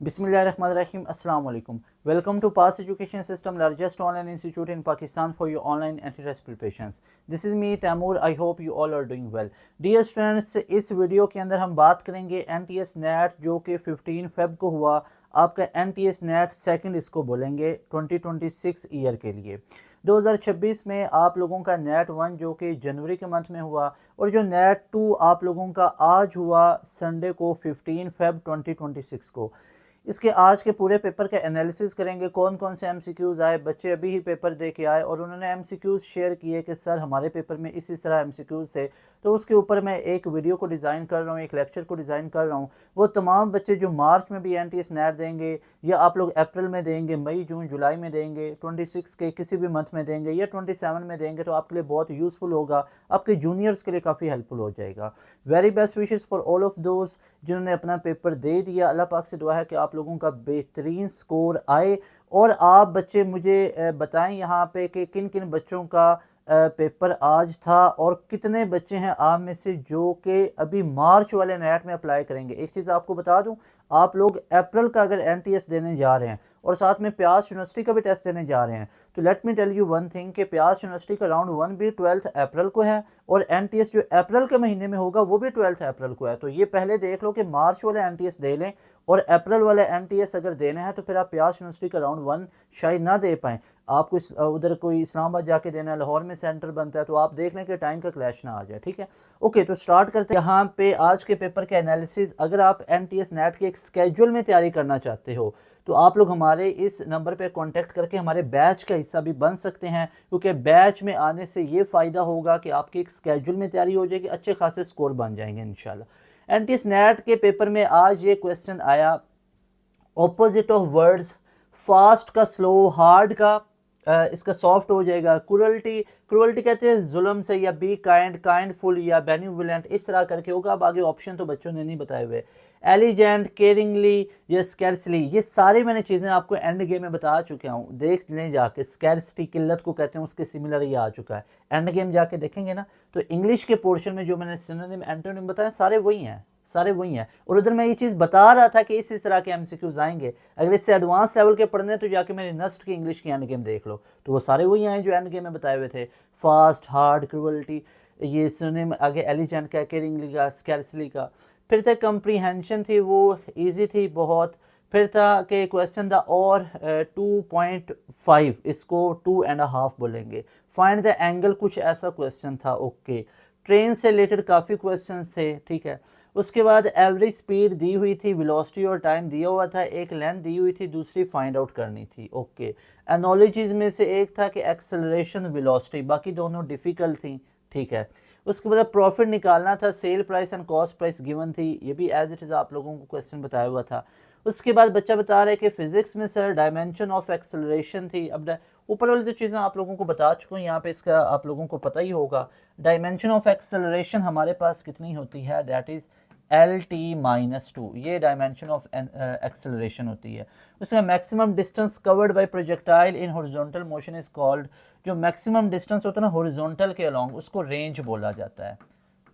Bismillahirrahmanirrahim. Assalamu alaikum. Welcome to Pass Education System, largest online institute in Pakistan for your online anti-test preparations. This is me Taimur. I hope you all are doing well. Dear students, इस video के अंदर हम बात करेंगे NTS NET जो कि 15 Feb को हुआ। आपका NTS NET सेकंड इसको बोलेंगे 2026 ईयर के लिए। 2026 में आप लोगों का नेट 1 जो कि जनवरी के मंथ में हुआ और जो नेट 2 आप लोगों का आज हुआ संडे को 15 फेब 2026 को। इसके आज के पूरे पेपर का एनालिसिस करेंगे, कौन कौन से एमसीक्यूज़ आए। बच्चे अभी ही पेपर दे के आए और उन्होंने एमसीक्यूज़ शेयर किए कि सर हमारे पेपर में इसी तरह एमसीक्यूज़ थे, तो उसके ऊपर मैं एक वीडियो को डिज़ाइन कर रहा हूँ, एक लेक्चर को डिज़ाइन कर रहा हूँ। वो तमाम बच्चे जो मार्च में भी एनटीएस नेट देंगे या आप लोग अप्रैल में देंगे, मई जून जुलाई में देंगे, 26 के किसी भी मंथ में देंगे या 27 में देंगे, तो आपके लिए बहुत यूज़फुल होगा, आपके जूनियर्स के लिए काफ़ी हेल्पफुल हो जाएगा। Very best wishes for all of those जिन्होंने अपना पेपर दे दिया। अल्लाह पाक से दुआ है कि आप लोगों का बेहतरीन स्कोर आए। और आप बच्चे मुझे बताएं यहाँ पे कि किन किन बच्चों का पेपर आज था और कितने बच्चे हैं आप में से जो कि अभी मार्च वाले नेट में अप्लाई करेंगे। एक चीज़ आपको बता दूं, आप लोग अप्रैल का अगर एनटीएस देने जा रहे हैं और साथ में प्यास यूनिवर्सिटी का भी टेस्ट देने जा रहे हैं, तो let me tell you one thing कि प्यास यूनिवर्सिटी का राउंड 1 भी 12 अप्रैल को है और एनटीएस जो अप्रैल के महीने में होगा वो भी 12 अप्रैल को है। तो ये पहले देख लो कि मार्च वाले एनटीएस दे लें और अप्रैल वाले एनटीएस अगर देना है तो फिर आप प्यास यूनिवर्सिटी का राउंड 1 शायद ना दे पाएँ। आपको उधर कोई इस्लामाबाद जाके देना है, लाहौर में सेंटर बनता है, तो आप देख लें कि टाइम का क्लैश ना आ जाए। ठीक है, ओके, तो स्टार्ट करते हैं यहाँ पे आज के पेपर के एनालिसिस। अगर आप एनटीएस नेट के एक स्केड्यूल में तैयारी करना चाहते हो तो आप लोग हमारे इस नंबर पे कांटेक्ट करके हमारे बैच का हिस्सा भी बन सकते हैं, क्योंकि बैच में आने से ये फ़ायदा होगा कि आपकी एक स्केड्यूल में तैयारी हो जाएगी, अच्छे खासे स्कोर बन जाएंगे इंशाल्लाह। एनटीएस नेट के पेपर में आज ये क्वेश्चन आया, ऑपोजिट ऑफ वर्ड्स, फास्ट का स्लो, हार्ड का इसका सॉफ्ट हो जाएगा। क्रूअल्टी, क्रूअल्टी कहते हैं जुल्म से, या बी काइंड, काइंडफुल या बेनिवोलेंट, इस तरह करके होगा। अब आगे ऑप्शन तो बच्चों ने नहीं बताए हुए। एलिजेंट, केयरिंगली या स्कैर्सली, ये सारी मैंने चीज़ें आपको एंड गेम में बता चुका हूँ, देख लें जाके। स्कैर्सिटी किल्लत को कहते हैं, उसके सिमिलर ये आ चुका है, एंड गेम जाके देखेंगे ना। तो इंग्लिश के पोर्शन में जो मैंने सिनोनिम एंटोनिम बताया सारे वही हैं, सारे वही हैं। और उधर मैं ये चीज़ बता रहा था कि इस तरह के एमसीक्यूज आएंगे। अगर इससे एडवांस लेवल के पढ़ने तो जाके मेरे नस्ट की इंग्लिश की एंड गेम देख लो, तो वो सारे वही आए जो एंड गेम में बताए हुए थे। फास्ट, हार्ड, क्रूअल्टी, ये सिनोनिम आगे एलिजेंट का, केयरिंगली का, स्कैर्सली का। फिर था कंप्रीहेंशन थी, वो ईजी थी बहुत। फिर था कि क्वेश्चन था और 2.5, इसको 2.5 बोलेंगे। फाइंड द एंगल, कुछ ऐसा क्वेश्चन था। ओके, ट्रेन से रिलेटेड काफ़ी क्वेश्चन थे। ठीक है, उसके बाद एवरेज स्पीड दी हुई थी, वेलोसिटी और टाइम दिया हुआ था, एक लेंथ दी हुई थी, दूसरी फाइंड आउट करनी थी। ओके, एनोलॉजीज में से एक था कि एक्सेलरेशन, वेलोसिटी, बाकी दोनों डिफ़िकल्ट थी। ठीक है, उसके बाद प्रॉफिट निकालना था, sale price and cost price given थी, ये भी एज इट इज़ आप लोगों को क्वेश्चन बताया हुआ था। उसके बाद बच्चा बता रहे कि फिजिक्स में सर डायमेंशन ऑफ एक्सेलरेशन थी। अब ऊपर वाली जो चीज़ें आप लोगों को बता चुका हूँ, यहाँ पे इसका आप लोगों को पता ही होगा। डायमेंशन ऑफ एक्सेलरेशन हमारे पास कितनी होती है, दैट इज़ LT-2, ये डायमेंशन ऑफ एक्सेलरेशन होती है। उसका maximum distance covered by projectile in horizontal motion is called, जो मैक्सिमम डिस्टेंस होता है ना हॉरिजॉन्टल के अलोंग, उसको रेंज बोला जाता है,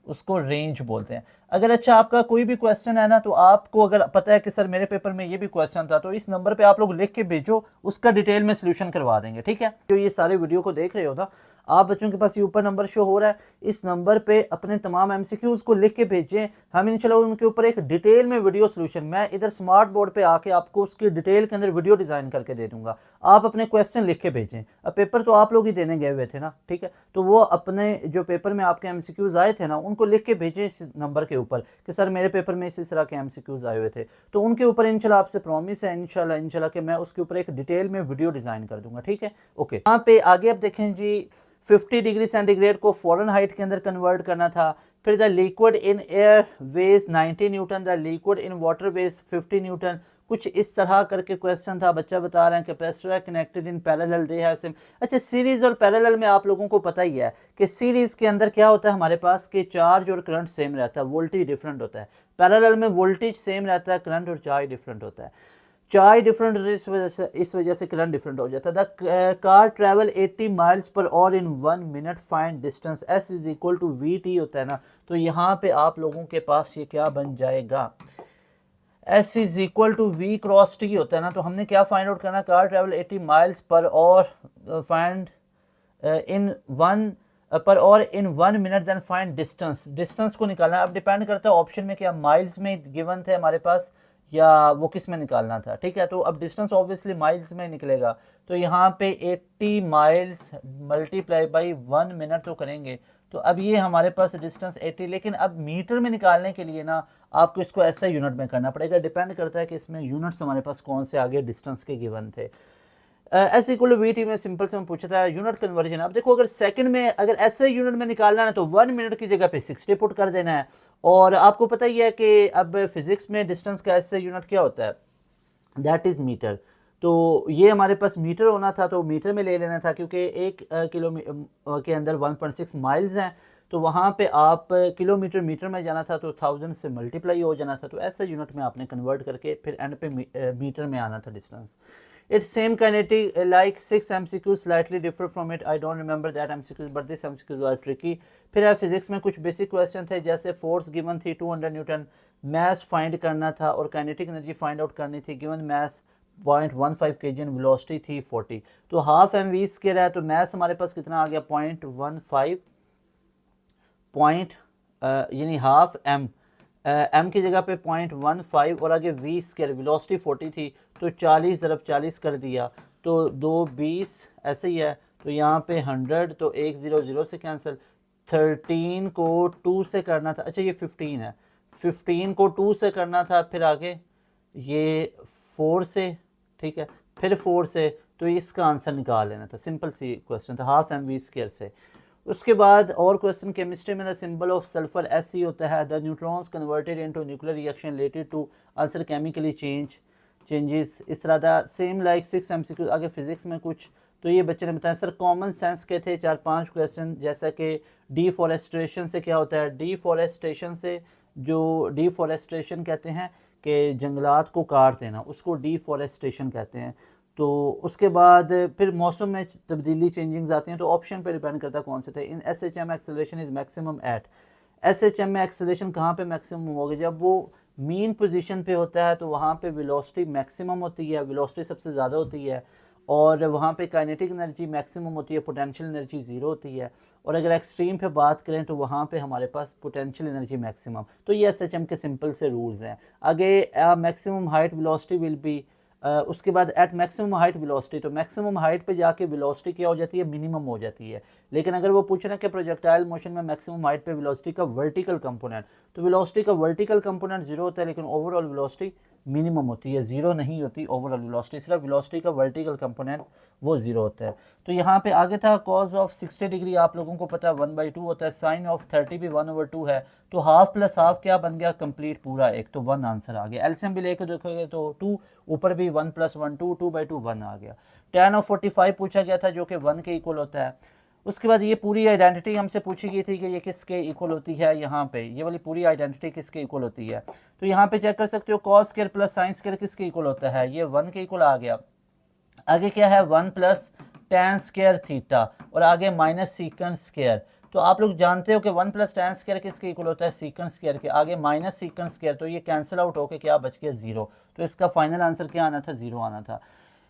उसको रेंज बोलते हैं। अगर अच्छा आपका कोई भी क्वेश्चन है ना, तो आपको अगर पता है कि सर मेरे पेपर में ये भी क्वेश्चन था, तो इस नंबर पे आप लोग लिख के भेजो, उसका डिटेल में सोल्यूशन करवा देंगे। ठीक है, जो ये सारे वीडियो को देख रहे हो ना आप बच्चों के पास ये ऊपर नंबर शो हो रहा है, इस नंबर पे अपने तमाम एमसीक्यूज को लिख के भेजें। हम इंशाल्लाह उनके ऊपर एक डिटेल में वीडियो सोल्यूशन, मैं इधर स्मार्ट बोर्ड पे आके आपको उसकी डिटेल के अंदर वीडियो डिज़ाइन करके दे दूंगा। आप अपने क्वेश्चन लिख के भेजें। अब पेपर तो आप लोग ही देने गए हुए थे ना, ठीक है, तो वो अपने जो पेपर में आपके एमसीक्यूज आए थे ना, उनको लिख के भेजें इस नंबर के ऊपर कि सर मेरे पेपर में इस तरह के एमसीक्यूज आए हुए थे। तो उनके ऊपर इंशाल्लाह आपसे प्रॉमिस है इंशाल्लाह कि मैं उसके ऊपर एक डिटेल में वीडियो डिज़ाइन कर दूंगा। ठीक है, ओके। यहाँ पे आगे आप देखें जी, 50 डिग्री सेंटीग्रेड को फ़ारेनहाइट के अंदर कन्वर्ट करना था। फिर the liquid in air weighs 90 newton, the liquid in water weighs 50 newton, कुछ इस तरह करके क्वेश्चन था। बच्चा बता रहे हैं capacitor connected in parallel they have same. अच्छा, सीरीज और पैरेलल में आप लोगों को पता ही है कि सीरीज के अंदर क्या होता है हमारे पास कि चार्ज और करंट सेम रहता है, वोल्टेज डिफरेंट होता है। पैरेलल में वोल्टेज सेम रहता है, करंट और चार्ज डिफरेंट होता है। चार्ज डिफरेंट, इस वजह से करंट डिफरेंट हो जाता है। The car travel 80 miles per hour in 1 minute, find distance, S is equal to VT होता है ना। तो यहाँ पे आप लोगों के पास ये क्या बन जाएगा, S is equal to V cross T होता है ना, तो हमने क्या फाइंड आउट करना, car travel 80 miles per hour find in one per hour in 1 minute, then find distance, distance को निकालना है। अब डिपेंड करता है ऑप्शन में क्या माइल्स में गिवन थे हमारे पास या वो किस में निकालना था, ठीक है। तो अब डिस्टेंस ऑब्वियसली माइल्स में निकलेगा, तो यहाँ पे 80 माइल्स मल्टीप्लाई बाई 1 मिनट तो करेंगे, तो अब ये हमारे पास डिस्टेंस 80, लेकिन अब मीटर में निकालने के लिए ना आपको इसको ऐसा यूनिट में करना पड़ेगा, डिपेंड करता है कि इसमें यूनिट्स हमारे पास कौन से आगे डिस्टेंस के गिवन थे। एस इक्वल वी टी में सिंपल से मैं पूछा था यूनिट कन्वर्जन। अब देखो अगर सेकंड में अगर ऐसे यूनिट में निकालना है तो 1 मिनट की जगह पे 60 पुट कर देना है, और आपको पता ही है कि अब फिजिक्स में डिस्टेंस का ऐसे यूनिट क्या होता है, दैट इज़ मीटर। तो ये हमारे पास मीटर होना था, तो मीटर में ले लेना था, क्योंकि 1 किलोमीटर के अंदर 1.6 माइल्स हैं, तो वहाँ पे आप किलोमीटर मीटर में जाना था तो 1000 से मल्टीप्लाई हो जाना था, तो ऐसे यूनिट में आपने कन्वर्ट करके फिर एंड पे मीटर में आना था distance. It's same kinetic like 6 MCQs slightly differ from it. I don't remember that MCQs but this MCQs are tricky. फिर फिजिक्स में कुछ बेसिक क्वेश्चन थे, जैसे फोर्स गिवन थी 200 न्यूटन, मास फाइंड करना था और काइनेटिक एनर्जी फाइंड आउट करनी थी। Given mass 0.15 kg and velocity थी 40, तो हाफ एम वी स्क्वायर है, तो मास हमारे पास कितना आ गया 0.15 यानी हाफ एम, एम की जगह पे 0.15 और आगे वी स्क्वायर, वेलोसिटी 40 थी तो 40 ज़रब 40 कर दिया तो 2 20 ऐसे ही है, तो यहाँ पे 100 तो 1 0 0 से कैंसिल, 13 को 2 से करना था, अच्छा ये 15 है, 15 को 2 से करना था, फिर आगे ये 4 से, ठीक है, फिर 4 से, तो इसका आंसर निकाल लेना था, सिंपल सी क्वेश्चन था हाफ एम वी स्क्वायर से। उसके बाद और क्वेश्चन, केमिस्ट्री में the symbol of sulphur S होता है, the neutrons converted into nuclear reaction related to answer chemically changes, इस तरह का सेम लाइक 6 MCQ। आगे फिजिक्स में कुछ तो ये बच्चे ने बताया सर कॉमन सेंस के थे 4-5 क्वेश्चन, जैसा कि डिफॉरेस्टेशन से क्या होता है, डिफॉरेस्टेशन से जो डिफॉरेस्टेशन कहते हैं कि जंगलात को काट देना, उसको डिफॉरेस्टेशन कहते हैं। तो उसके बाद फिर मौसम में तब्दीली चेंजिंग्स आती हैं, तो ऑप्शन पे डिपेंड करता है कौन से थे। In SHM acceleration is maximum at, SHM में एक्सेलरेशन कहाँ पे मैक्सिमम होगी, जब वो मीन पोजीशन पे होता है तो वहाँ पे वेलोसिटी मैक्सिमम होती है, वेलोसिटी सबसे ज़्यादा होती है, और वहाँ पे काइनेटिक एनर्जी मैक्सिमम होती है, पोटेंशियल एनर्जी ज़ीरो होती है, और अगर एक्सट्रीम पे बात करें तो वहाँ पे हमारे पास पोटेंशियल एनर्जी मैक्सिमम। तो ये SHM के सिंपल से रूल्स हैं। आगे maximum height velocity will be, उसके बाद एट मैक्सिमम हाइट वेलोसिटी, तो मैक्सिमम हाइट पे जाके वेलोसिटी क्या हो जाती है, मिनिमम हो जाती है। लेकिन अगर वो पूछ रहे हैं कि प्रोजेक्टाइल मोशन में मैक्सिमम हाइट पे वेलोसिटी का वर्टिकल कंपोनेंट, तो वेलोसिटी का वर्टिकल कंपोनेंट जीरो होता है, लेकिन ओवरऑल वेलोसिटी मिनिमम होती है, जीरो नहीं होती ओवरऑल वेलोसिटी, सिर्फ वेलोसिटी का वर्टिकल कंपोनेंट वो जीरो होता है। तो यहाँ पे आगे था कॉज ऑफ 60 डिग्री, आप लोगों को पता है 1/2 होता है, साइन ऑफ 30 भी 1/2 है, तो हाफ प्लस हाफ क्या बन गया, कंप्लीट पूरा एक, तो 1 आंसर आ गया। एलसीएम भी लेकर देखोगे तो 2, ऊपर भी 1 + 1 2, 2/2 1 आ गया। tan ऑफ 45 पूछा गया था जो कि 1 के इक्वल होता है। उसके बाद ये पूरी आइडेंटिटी हमसे पूछी गई थी कि ये किसके इक्वल होती है, यहाँ पे ये वाली पूरी आइडेंटिटी किसके इक्वल होती है, तो यहाँ पे चेक कर सकते हो cos square plus sine square किसके इक्वल होता है, ये 1 के इक्वल आ गया। आगे क्या है 1 + tan स्क्वायर थीटा, और आगे माइनस सीकंड स्क्वायर, तो आप लोग जानते हो कि 1 + tan स्क्वायर किसके इक्वल होता है, सीकंड स्क्वायर के, आगे माइनस सीकंड स्क्वायर, तो ये कैंसिल आउट होकर क्या बच गया 0, तो इसका फाइनल आंसर क्या आना था, 0 आना था।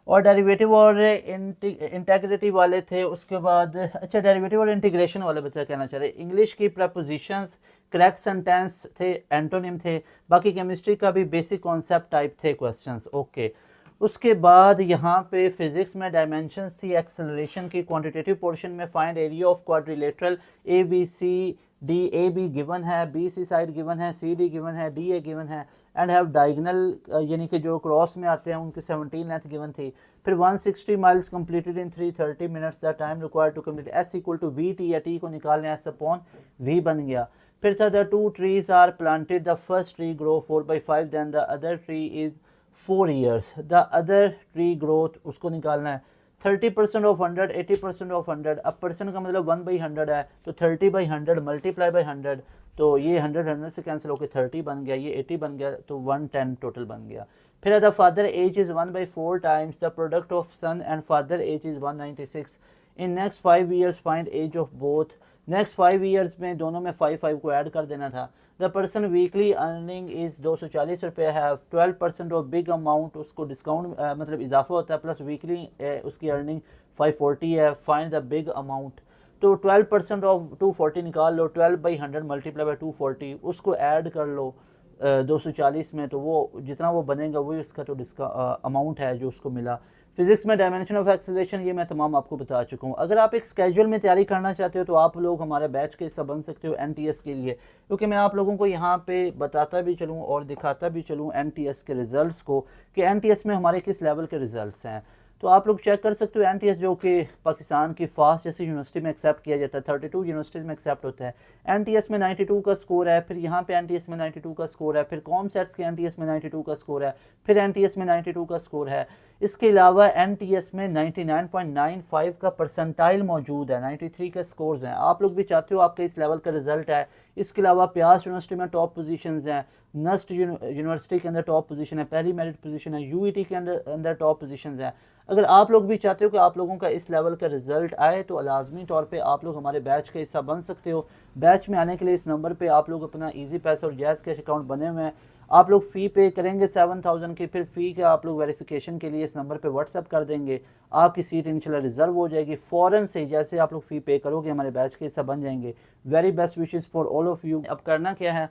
और डेरिवेटिव और इंटीग्रेटिव वाले थे, उसके बाद अच्छा डेरिवेटिव और इंटीग्रेशन वाले बच्चा कहना चाह रहे, इंग्लिश की प्रपोजिशंस, करेक्ट सेंटेंस थे, एंटोनिम थे, बाकी केमिस्ट्री का भी बेसिक कॉन्सेप्ट टाइप थे क्वेश्चंस, ओके। उसके बाद यहाँ पे फिजिक्स में डायमेंशंस थी एक्सेलरेशन की, क्वांटिटेटिव पोर्शन में find area of quadrilateral ABCD, AB given है, BC साइड गिवन है, CD गिवन है, DA गिवन है, एंड हैव डायगोनल यानी कि जो क्रॉस में आते हैं उनकी 17 लेंथ गिवन थी। फिर 160 miles completed in 330 minutes, the time required to complete S = VT, या T को निकालने S/V बन गया। फिर था the 2 trees are planted, the first tree grow 4/5, then the other tree is 4 years, the other tree growth उसको निकालना है। 30% ऑफ 100, 80% ऑफ 100, अब परसेंट का मतलब 1/100 है, तो 30/100 मल्टीप्लाई बाई 100, तो ये 100 से कैंसिल होकर 30 बन गया, ये 80 बन गया, तो 110 टोटल बन गया। फिर the father age is 1/4 times the product of son and father age is 196, in next 5 years find age of both, next 5 years में दोनों में 5 को ऐड कर देना था। The person weekly earning is 240 रुपये है, 12% ऑफ बिग अमाउंट, उसको डिस्काउंट मतलब इजाफा होता है, प्लस वीकली उसकी अर्निंग 540 है, फाइंड द बिग अमाउंट। तो 12% ऑफ 240 निकाल लो, 12/100 मल्टीप्लाई बाई 240, उसको ऐड कर लो 240 में, तो वो जितना वो बनेगा वही उसका तो अमाउंट है जो उसको मिला। फिजिक्स में डायमेंशन ऑफ एक्सेलरेशन ये मैं तमाम आपको बता चुका हूँ। अगर आप एक स्केड्यूल में तैयारी करना चाहते हो तो आप लोग हमारे बैच के हिस्सा बन सकते हो एनटीएस के लिए, क्योंकि मैं आप लोगों को यहाँ पे बताता भी चलूँ और दिखाता भी चलूँ एनटीएस के रिजल्ट्स को कि एनटीएस में हमारे किस लेवल के रिजल्ट्स हैं। तो आप लोग चेक कर सकते हो एनटीएस जो कि पाकिस्तान की फास्ट जैसी यूनिवर्सिटी में एक्सेप्ट किया जाता है, 32 यूनिवर्सिटीज़ में एक्सेप्ट होता है। एनटीएस में 92 का स्कोर है, फिर यहाँ पे एनटीएस में 92 का स्कोर है, फिर कॉमसेट्स के एनटीएस में 92 का स्कोर है, फिर एनटीएस में 92 का स्कोर है। इसके अलावा एनटीएस में 99.95 का परसेंटाइल मौजूद है, 93 के स्कोर्स हैं। आप लोग भी चाहते हो आपके इस लेवल का रिजल्ट है। इसके अलावा प्यास यूनिवर्सिटी में टॉप पोजीशंस हैं, नस्ट यूनिवर्सिटी के अंदर टॉप पोजीशन है, पहली मेरिट पोजीशन है, यूईटी के अंदर टॉप पोजीशंस हैं। अगर आप लोग भी चाहते हो कि आप लोगों का इस लेवल का रिजल्ट आए तो लाजमी तौर पे आप लोग हमारे बैच का हिस्सा बन सकते हो। बैच में आने के लिए इस नंबर पे आप लोग अपना इजी पैसा और जैज़ कैश अकाउंट बने हुए हैं, आप लोग फ़ी पे करेंगे 7000 की, फिर फ़ी का आप लोग वेरिफिकेशन के लिए इस नंबर पे व्हाट्सअप कर देंगे, आपकी सीट इंशाल्लाह रिजर्व हो जाएगी फ़ौरन से। जैसे आप लोग फ़ी पे करोगे हमारे बैच के हिस्सा बन जाएंगे। Very best wishes for all of you. अब करना क्या है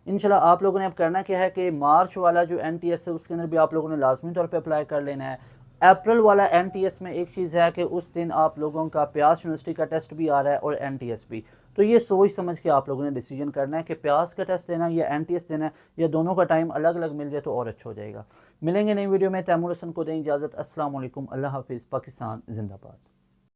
इंशाल्लाह आप लोगों ने, अब करना क्या है कि मार्च वाला जो एनटीएस है उसके अंदर भी आप लोगों ने लाजमी तौर पे अप्लाई कर लेना है। अप्रैल वाला एनटीएस में एक चीज़ है कि उस दिन आप लोगों का प्यास यूनिवर्सिटी का टेस्ट भी आ रहा है और एनटीएस भी, तो ये सोच समझ के आप लोगों ने डिसीजन करना है कि प्यास का टेस्ट देना है या एनटीएस देना है, या दोनों का टाइम अलग अलग मिल जाए तो और अच्छा हो जाएगा। मिलेंगे नई वीडियो में। तैमूर हसन को दें इजाज़त। अस्सलाम वालेकुम, अल्लाह हाफिज़, पाकिस्तान जिंदाबाद।